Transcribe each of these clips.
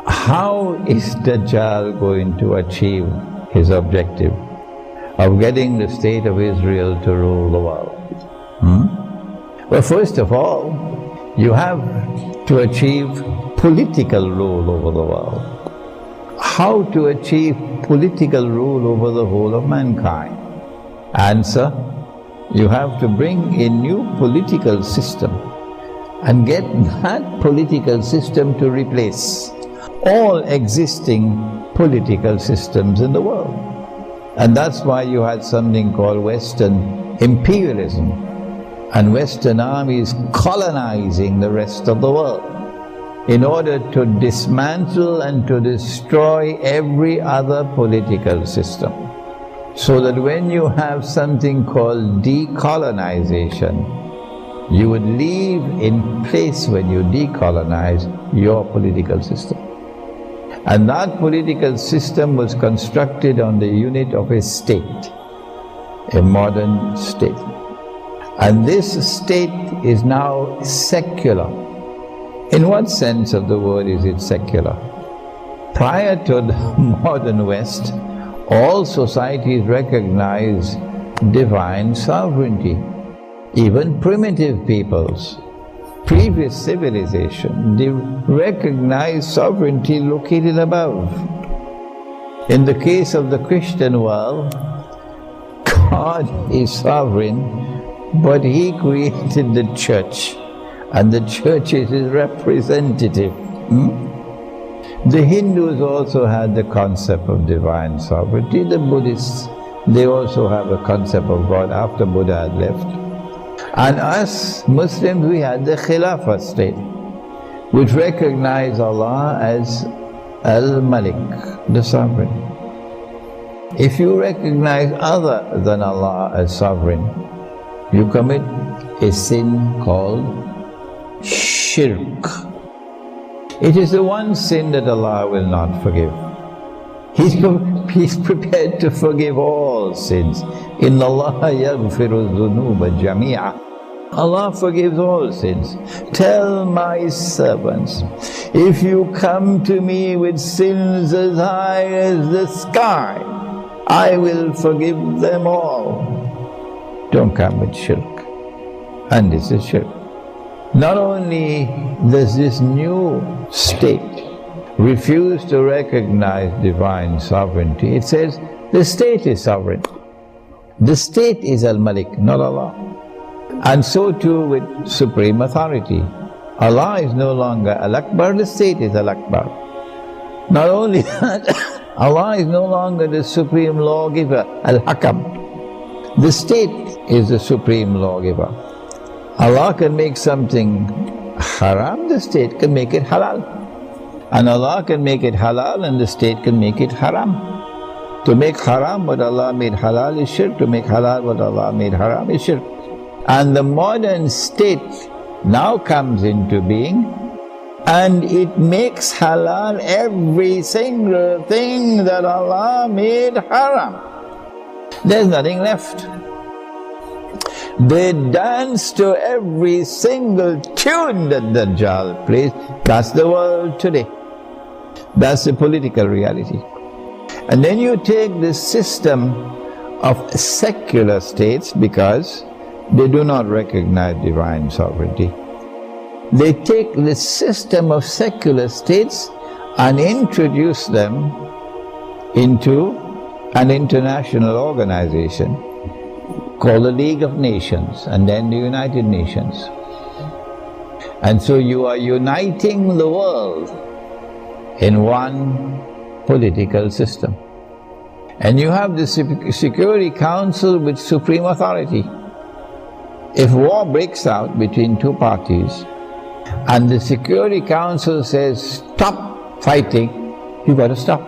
How is Dajjal going to achieve his objective of getting the state of Israel to rule the world? Well, first of all, you have to achieve political rule over the world. How to achieve political rule over the whole of mankind? Answer: you have to bring a new political system and get that political system to replace all existing political systems in the world. And that's why you had something called Western imperialism and Western armies colonizing the rest of the world in order to dismantle and to destroy every other political system. So that when you have something called decolonization, you would leave in place, when you decolonize, your political system. And that political system was constructed on the unit of a state, a modern state. And this state is now secular. In what sense of the word is it secular? Prior to the modern West, all societies recognize divine sovereignty. Even primitive peoples, previous civilization, they recognize sovereignty located above. In the case of the Christian world, God is sovereign, but He created the church, and the church is His representative. The Hindus also had the concept of divine sovereignty. The Buddhists, they also have a concept of God after Buddha had left. And us Muslims, we had the Khilafah state, which recognized Allah as Al-Malik, the sovereign. If you recognize other than Allah as sovereign, you commit a sin called shirk. It is the one sin that Allah will not forgive. He's prepared to forgive all sins. Inna Allah yaghfiru dhunuba jami'a. Allah forgives all sins. Tell my servants, if you come to me with sins as high as the sky, I will forgive them all. Don't come with shirk. And this is shirk. Not only does this new state refuse to recognize divine sovereignty, it says the state is sovereign. The state is Al-Malik, not Allah. And so too with supreme authority. Allah is no longer Al-Akbar, the state is Al-Akbar. Not only that, Allah is no longer the supreme lawgiver, Al-Hakam. The state is the supreme lawgiver. Allah can make something haram, the state can make it halal. And Allah can make it halal and the state can make it haram. To make haram what Allah made halal is shirk, to make halal what Allah made haram is shirk. And the modern state now comes into being and it makes halal every single thing that Allah made haram. There's nothing left. They dance to every single tune that Dajjal plays. That's the world today. That's the political reality. And then you take the system of secular states, because they do not recognize divine sovereignty. They take the system of secular states and introduce them into an international organization called the League of Nations and then the United Nations. And so you are uniting the world in one political system. And you have the Security Council with supreme authority. If war breaks out between two parties and the Security Council says, stop fighting, you got to stop.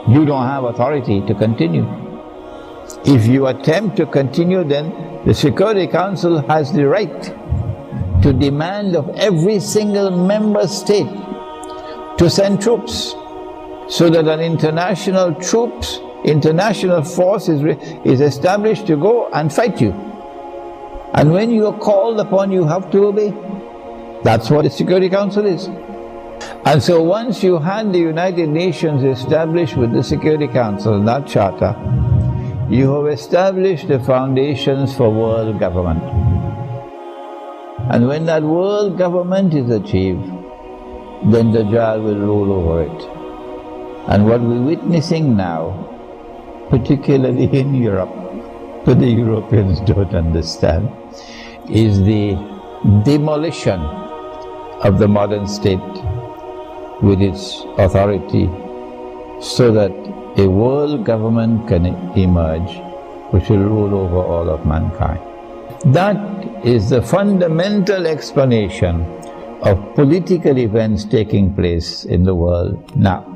You don't have authority to continue. If you attempt to continue, then the Security Council has the right to demand of every single member state to send troops, so that an international force is established to go and fight you. And when you are called upon, you have to obey. That's what the Security Council is. And so once you had the United Nations established with the Security Council and that charter, you have established the foundations for world government. And when that world government is achieved, then Dajjal will rule over it. And what we're witnessing now, particularly in Europe, but the Europeans don't understand, is the demolition of the modern state with its authority, so that a world government can emerge which will rule over all of mankind. That is the fundamental explanation of political events taking place in the world now.